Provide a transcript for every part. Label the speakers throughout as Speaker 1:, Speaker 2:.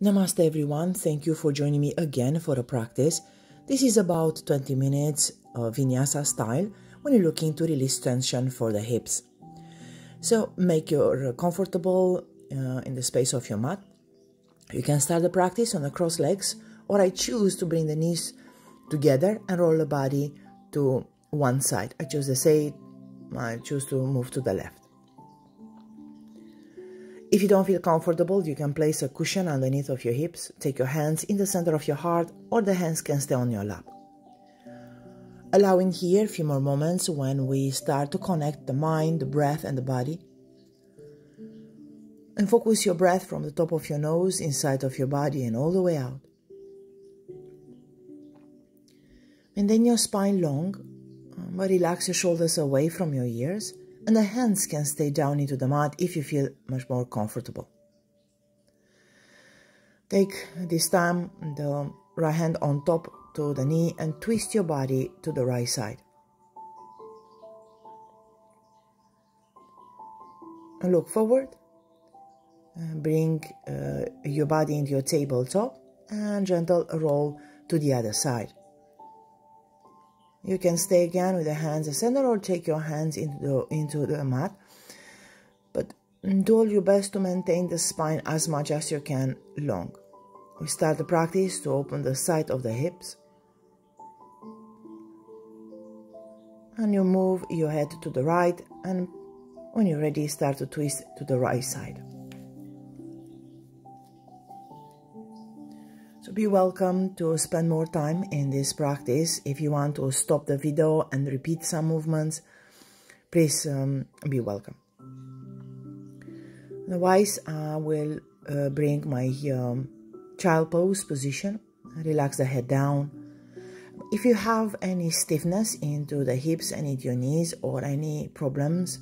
Speaker 1: Namaste everyone, thank you for joining me again for a practice. This is about 20 minutes of Vinyasa style when you're looking to release tension for the hips. So make your comfortable in the space of your mat. You can start the practice on the cross legs, or I choose to bring the knees together and roll the body to one side. I choose to move to the left. If you don't feel comfortable, you can place a cushion underneath of your hips, take your hands in the center of your heart, or the hands can stay on your lap. Allowing here a few more moments when we start to connect the mind, the breath, and the body. And focus your breath from the top of your nose, inside of your body, and all the way out. Maintain your spine long, but relax your shoulders away from your ears. And the hands can stay down into the mat if you feel much more comfortable. Take this time the right hand on top to the knee and twist your body to the right side. And look forward. Bring your body into your tabletop and gentle roll to the other side. You can stay again with the hands in the center or take your hands into the mat. But do all your best to maintain the spine as much as you can long. We start the practice to open the side of the hips. And you move your head to the right, and when you're ready, start to twist to the right side. So be welcome to spend more time in this practice. If you want to stop the video and repeat some movements, please be welcome. Otherwise, I will bring my child pose position. Relax the head down. If you have any stiffness into the hips and into your knees or any problems,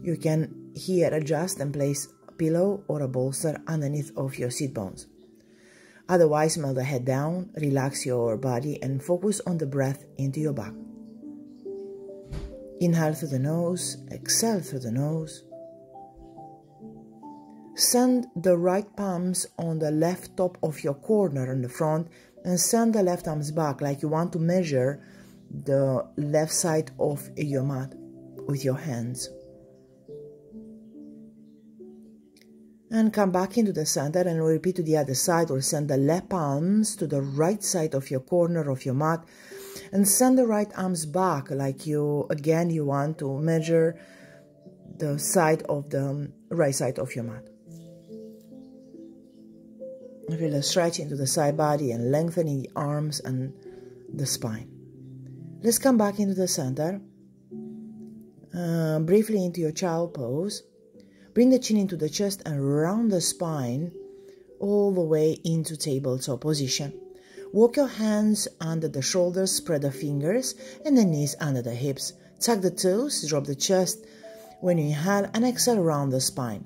Speaker 1: you can here adjust and place a pillow or a bolster underneath of your sit bones. Otherwise, melt the head down, relax your body, and focus on the breath into your back. Inhale through the nose, exhale through the nose. Send the right palms on the left top of your corner in the front, and send the left arms back like you want to measure the left side of your mat with your hands. And come back into the center and we'll repeat to the other side, or send the left palms to the right side of your corner of your mat and send the right arms back like you want to measure the side of the right side of your mat. Feel a stretch into the side body and lengthening the arms and the spine. Let's come back into the center, briefly into your child pose. Bring the chin into the chest and round the spine all the way into tabletop position. Walk your hands under the shoulders, spread the fingers and the knees under the hips. Tuck the toes, drop the chest when you inhale, and exhale around the spine.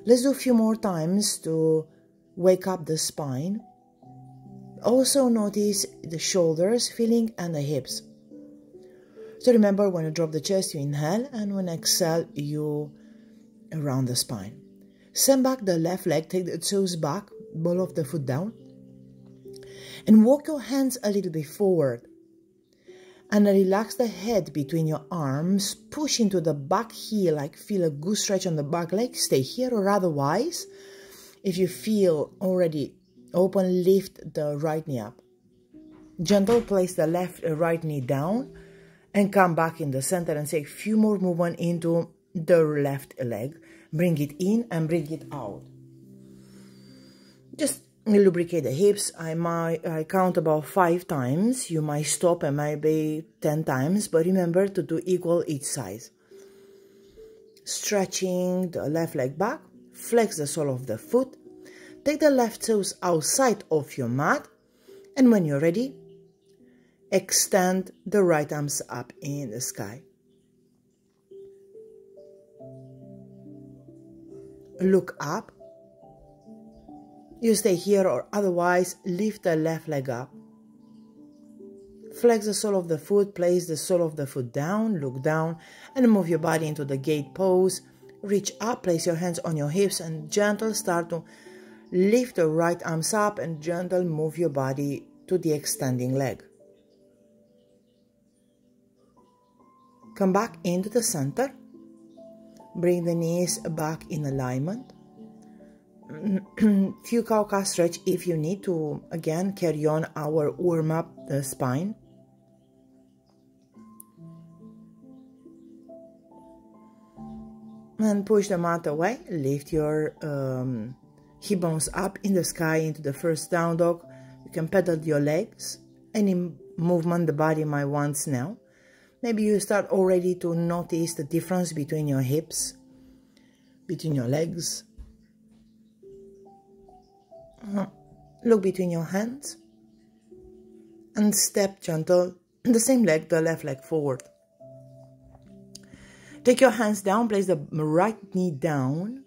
Speaker 1: Let's do a few more times to wake up the spine. Also notice the shoulders feeling and the hips. So remember, when you drop the chest, you inhale, and when you exhale, you around the spine. Send back the left leg, take the toes back, ball of the foot down, and walk your hands a little bit forward. And relax the head between your arms, push into the back heel, like feel a good stretch on the back leg. Stay here, or otherwise, if you feel already open, lift the right knee up. Gentle, place the right knee down, and come back in the center and take a few more movements into the left leg. Bring it in and bring it out. Just lubricate the hips. I count about 5 times. You might stop and maybe 10 times, but remember to do equal each size. Stretching the left leg back, flex the sole of the foot, take the left toes outside of your mat, and when you're ready, extend the right arms up in the sky. Look up. You stay here, or otherwise lift the left leg up. Flex the sole of the foot, place the sole of the foot down, look down, and move your body into the gate pose. Reach up, place your hands on your hips, and gentle start to Lift the right arms up and gentle move your body to the extending leg. Come back into the center. Bring the knees back in alignment. Few cow stretch if you need to, again, carry on our warm up the spine. And push the mat away. Lift your hip bones up in the sky into the first down dog. You can pedal your legs. Any movement the body might want now. Maybe you start already to notice the difference between your hips, between your legs. Look between your hands and step gentle the same leg, the left leg forward. Take your hands down, place the right knee down.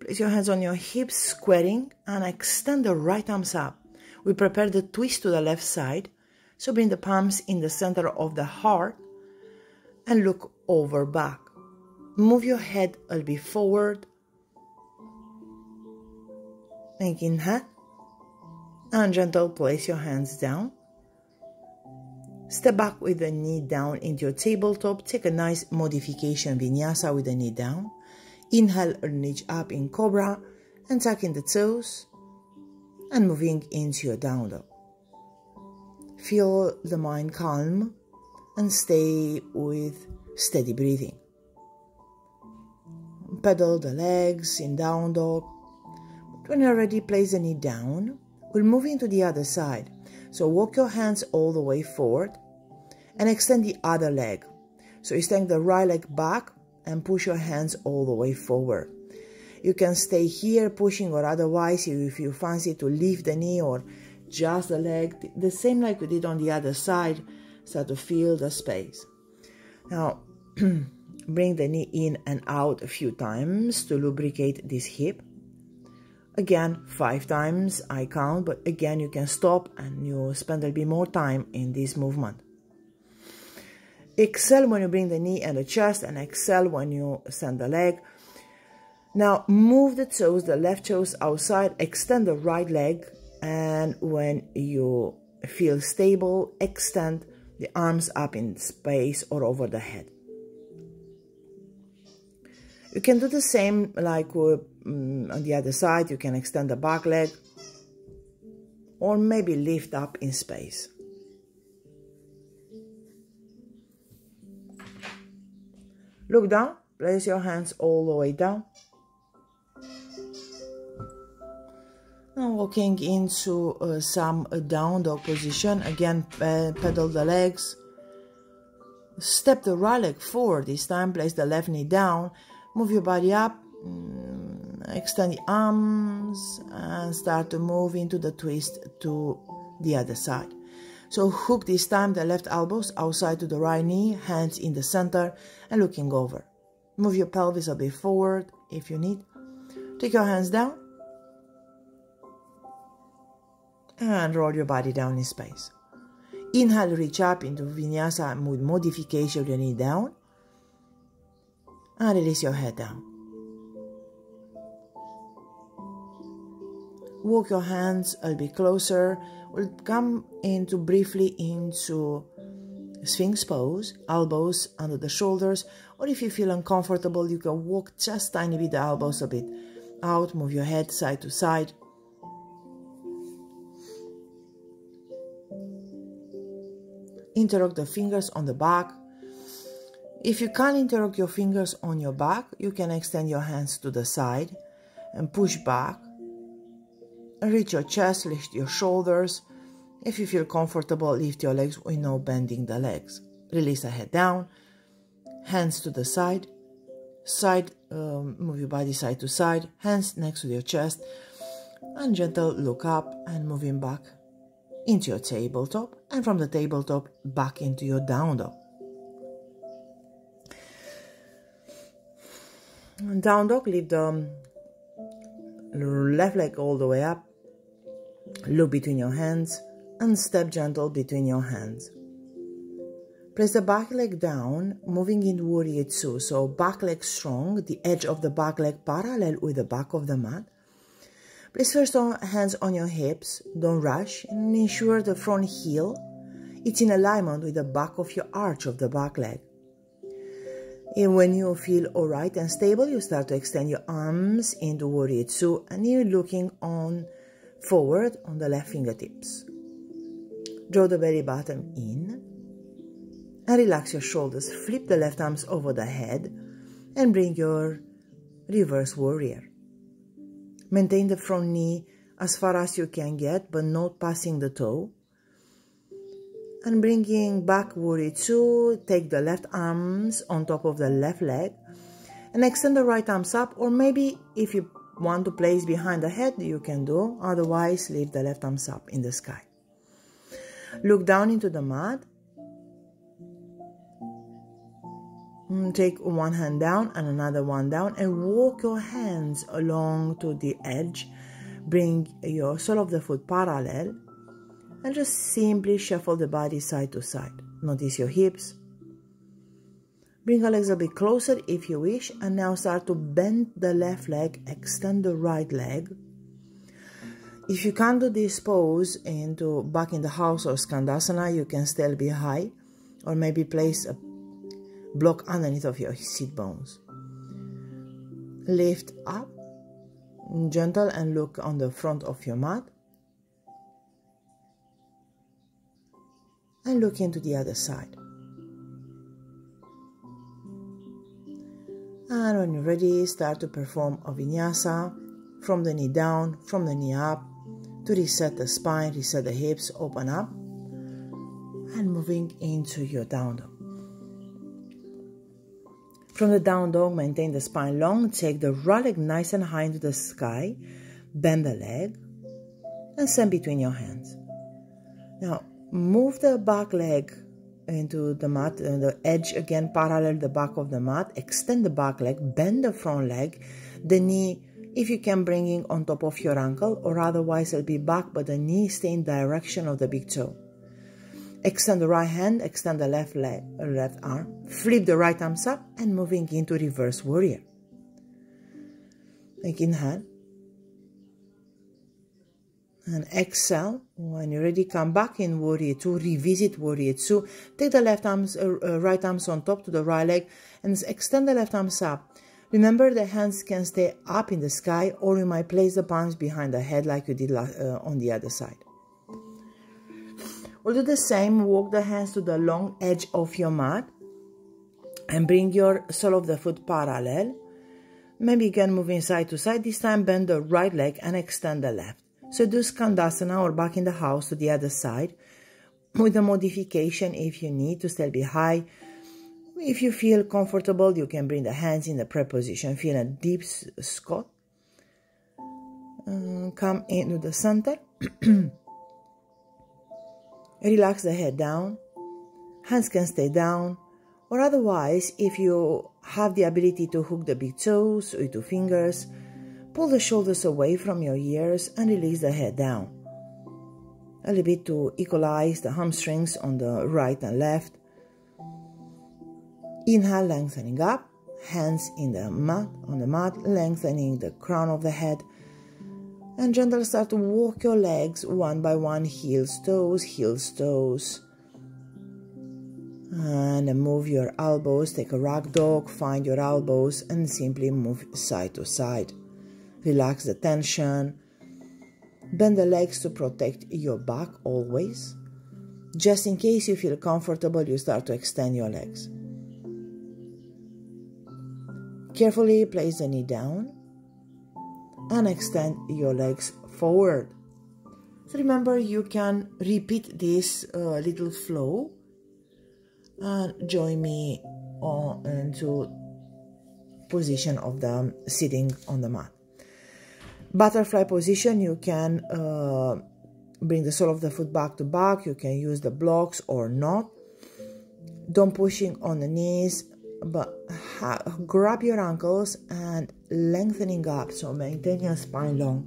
Speaker 1: Place your hands on your hips, squaring, and extend the right arms up. We prepare the twist to the left side. So bring the palms in the center of the heart and look over back. Move your head a little bit forward. Make inhale. And gentle, place your hands down. Step back with the knee down into your tabletop. Take a nice modification vinyasa with the knee down. Inhale, reach up in cobra and tuck in the toes and moving into your down dog. Feel the mind calm and stay with steady breathing. Pedal the legs in down dog. When you're ready, place the knee down. We'll move into the other side. So walk your hands all the way forward and extend the other leg. So you extend the right leg back and push your hands all the way forward. You can stay here pushing, or otherwise if you fancy to lift the knee or just the leg, the same like we did on the other side. Start to feel the space. Now bring the knee in and out a few times to lubricate this hip. Again, 5 times I count, but again you can stop and you spend a little bit more time in this movement. Exhale when you bring the knee and the chest, and exhale when you send the leg. Now move the toes, the left toes outside, extend the right leg, and when you feel stable, extend the arms up in space or over the head. You can do the same like on the other side. You can extend the back leg or maybe lift up in space. Look down, place your hands all the way down. Now walking into some down dog position. Again, pedal the legs. Step the right leg forward this time. Place the left knee down. Move your body up. Extend the arms and start to move into the twist to the other side. So hook this time the left elbows outside to the right knee, hands in the center and looking over. Move your pelvis a bit forward if you need. Take your hands down and roll your body down in space. Inhale, reach up into Vinyasa with modification of your knee down and release your head down. Walk your hands a little bit closer. We'll come into briefly into Sphinx pose, elbows under the shoulders, or if you feel uncomfortable, you can walk just tiny bit the elbows a bit out, move your head side to side. Interlock the fingers on the back. If you can't interlock your fingers on your back, you can extend your hands to the side and push back. Reach your chest, lift your shoulders. If you feel comfortable, lift your legs with no bending the legs. Release the head down, hands to the side, move your body side to side, hands next to your chest, and gentle look up and moving back into your tabletop, and from the tabletop back into your down dog. Down dog, lift the left leg all the way up. Look between your hands and step gentle between your hands. Press the back leg down, moving in Warrior 2. So back leg strong, the edge of the back leg parallel with the back of the mat. Place first hands on your hips, don't rush, and ensure the front heel it's in alignment with the back of your arch of the back leg. And when you feel alright and stable, you start to extend your arms into Warrior Two, and you're looking on forward on the left fingertips. Draw the belly button in and relax your shoulders. Flip the left arms over the head and bring your reverse warrior. Maintain the front knee as far as you can get, but not passing the toe. And bringing back Warrior Two, take the left arms on top of the left leg and extend the right arms up, or maybe if you want to place behind the head, you can do. Otherwise, leave the left arms up in the sky. Look down into the mat. Take one hand down and another one down and walk your hands along to the edge. Bring your sole of the foot parallel and just simply shuffle the body side to side. Notice your hips. Bring your legs a bit closer if you wish, and now start to bend the left leg, extend the right leg. If you can't do this pose into back in the house or Skandasana, you can still be high, or maybe place a block underneath of your sit bones. Lift up, gentle, and look on the front of your mat. And look into the other side. And when you're ready, start to perform a Vinyasa from the knee down, from the knee up, to reset the spine, reset the hips, open up, and moving into your down dog. From the down dog, maintain the spine long, take the right leg nice and high into the sky, bend the leg, and send between your hands. Now, move the back leg into the mat, the edge again parallel the back of the mat, extend the back leg, bend the front leg, the knee, if you can, bringing on top of your ankle, or otherwise it'll be back, but the knee stay in direction of the big toe. Extend the right hand, extend the left leg, left arm, flip the right arms up, and moving into reverse warrior. Take inhale. And exhale. When you're ready, come back in Warrior Two, revisit Warrior Two. Take the left arms, right arms on top to the right leg, and extend the left arms up. Remember, the hands can stay up in the sky, or you might place the palms behind the head like you did on the other side. We'll do the same. Walk the hands to the long edge of your mat and bring your sole of the foot parallel. Maybe again moving side to side. This time bend the right leg and extend the left. So do Skandasana or back in the house to the other side with a modification if you need to still be high. If you feel comfortable, you can bring the hands in the prayer position. Feel a deep squat. Come into the center. Relax the head down. Hands can stay down. Or otherwise, if you have the ability to hook the big toes with 2 fingers, pull the shoulders away from your ears and release the head down. A little bit to equalize the hamstrings on the right and left. Inhale, lengthening up. Hands in the mat, on the mat, lengthening the crown of the head. And gently start to walk your legs one by one, heels, toes. And move your elbows, take a rag dog, find your elbows and simply move side to side. Relax the tension. Bend the legs to protect your back always. Just in case you feel comfortable, you start to extend your legs. Carefully place the knee down and extend your legs forward. So remember, you can repeat this little flow and join me into position of the sitting on the mat. Butterfly position, you can bring the sole of the foot back to back. You can use the blocks or not. Don't pushing on the knees, but grab your ankles and lengthening up, so maintain your spine long.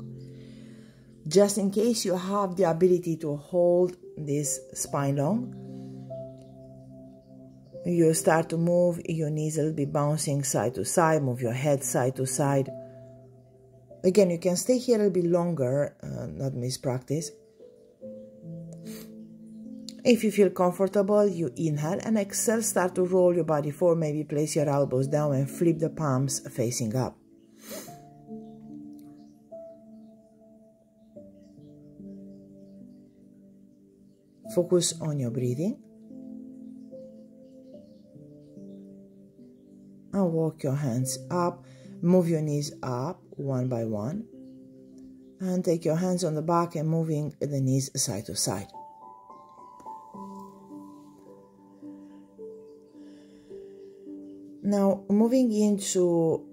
Speaker 1: Just in case you have the ability to hold this spine long, you start to move your knees a little bit, bouncing side to side, move your head side to side. Again, you can stay here a bit longer, not miss practice. If you feel comfortable, you inhale and exhale, start to roll your body forward, maybe place your elbows down and flip the palms facing up. Focus on your breathing. And walk your hands up, move your knees up one by one. And take your hands on the back and moving the knees side to side. Now, moving into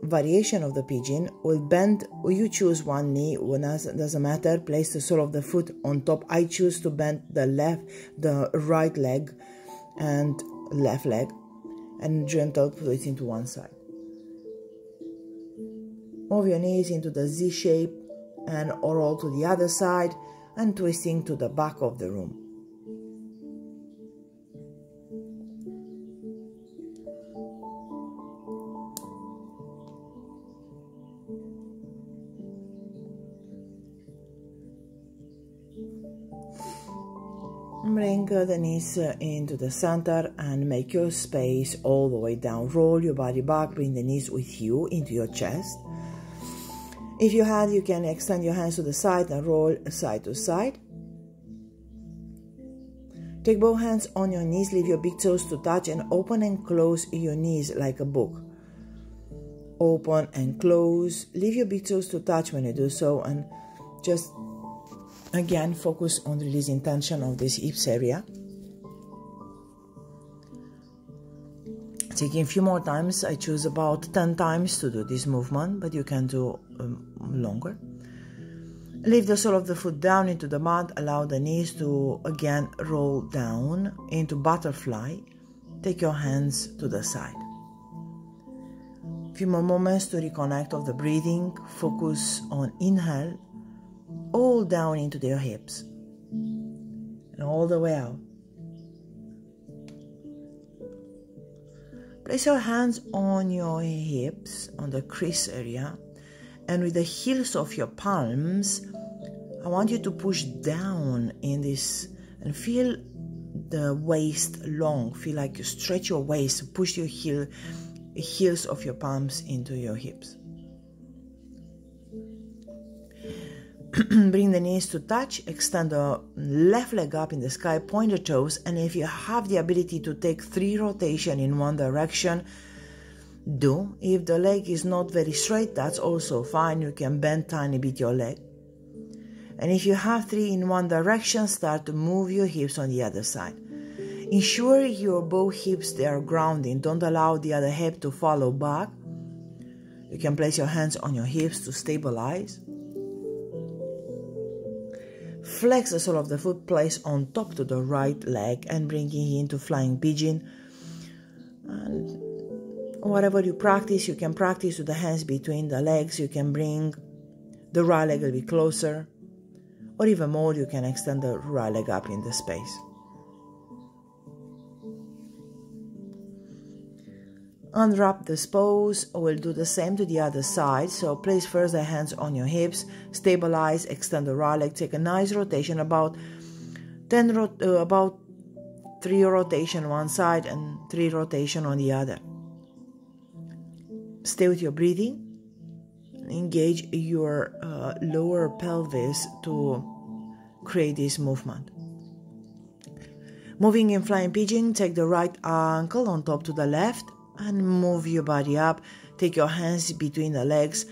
Speaker 1: variation of the pigeon, we'll bend, you choose one knee, doesn't matter, place the sole of the foot on top. I choose to bend the right leg and left leg, and gentle put it into one side. Move your knees into the Z shape and roll to the other side and twisting to the back of the room. Bring the knees into the center and make your space all the way down. Roll your body back, bring the knees with you into your chest. If you had, you can extend your hands to the side and roll side to side. Take both hands on your knees, leave your big toes to touch and open and close your knees like a book. Open and close, leave your big toes to touch when you do so, and just again, focus on releasing tension of this hips area. Taking a few more times, I choose about 10 times to do this movement, but you can do longer. Leave the sole of the foot down into the mat, allow the knees to again roll down into butterfly. Take your hands to the side. A few more moments to reconnect of the breathing, focus on inhale, all down into your hips and all the way out. Place your hands on your hips, on the crease area, and with the heels of your palms, I want you to push down in this and feel the waist long. Feel like you stretch your waist, push your heels of your palms into your hips. Bring the knees to touch, extend the left leg up in the sky, point the toes, and if you have the ability to take 3 rotations in one direction, do. If the leg is not very straight, that's also fine. You can bend tiny bit your leg. And if you have 3 in one direction, start to move your hips on the other side. Ensure your both hips, they are grounding. Don't allow the other hip to follow back. You can place your hands on your hips to stabilize. Flex the sole of the foot, place on top to the right leg and bringing into flying pigeon. And whatever you practice, you can practice with the hands between the legs. You can bring the right leg a little bit closer, or even more, you can extend the right leg up in the space. Unwrap this pose. We'll do the same to the other side. So place first the hands on your hips, stabilize, extend the right leg, take a nice rotation, about 3 rotation one side and 3 rotation on the other. Stay with your breathing. Engage your lower pelvis to create this movement. Moving in flying pigeon, take the right ankle on top to the left and move your body up. Take your hands between the legs,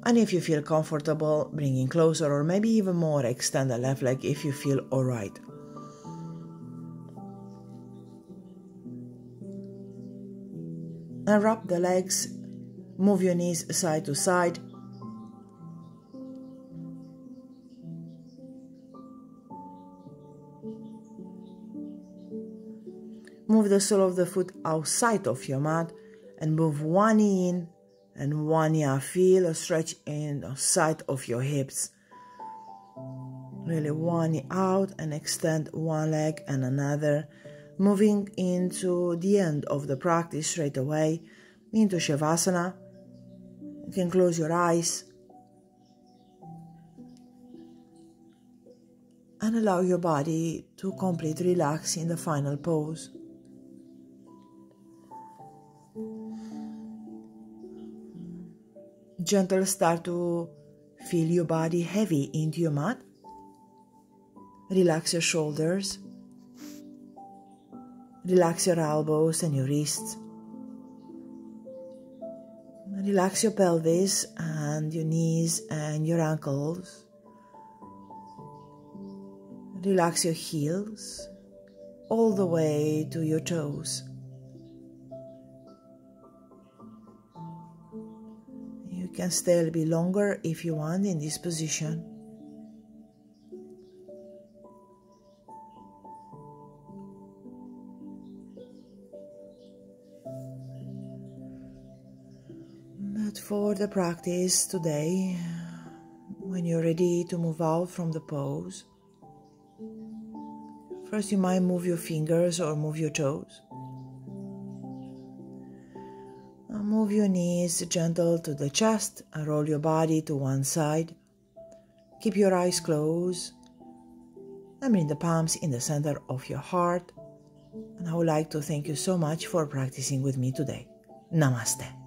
Speaker 1: and if you feel comfortable, bring in closer, or maybe even more, extend the left leg if you feel alright. Unwrap the legs, move your knees side to side. Move the sole of the foot outside of your mat and move one knee in and one knee out. Feel a stretch in the side of your hips. Really one knee out and extend one leg and another. Moving into the end of the practice straight away into Shavasana. You can close your eyes and allow your body to completely relax in the final pose. Gentle start to feel your body heavy into your mat. Relax your shoulders. Relax your elbows and your wrists. Relax your pelvis and your knees and your ankles. Relax your heels all the way to your toes. You can stay a little bit longer if you want in this position. But for the practice today, when you're ready to move out from the pose, first you might move your fingers or move your toes. Move your knees gentle to the chest and roll your body to one side. Keep your eyes closed and bring the palms in the center of your heart. And I would like to thank you so much for practicing with me today. Namaste.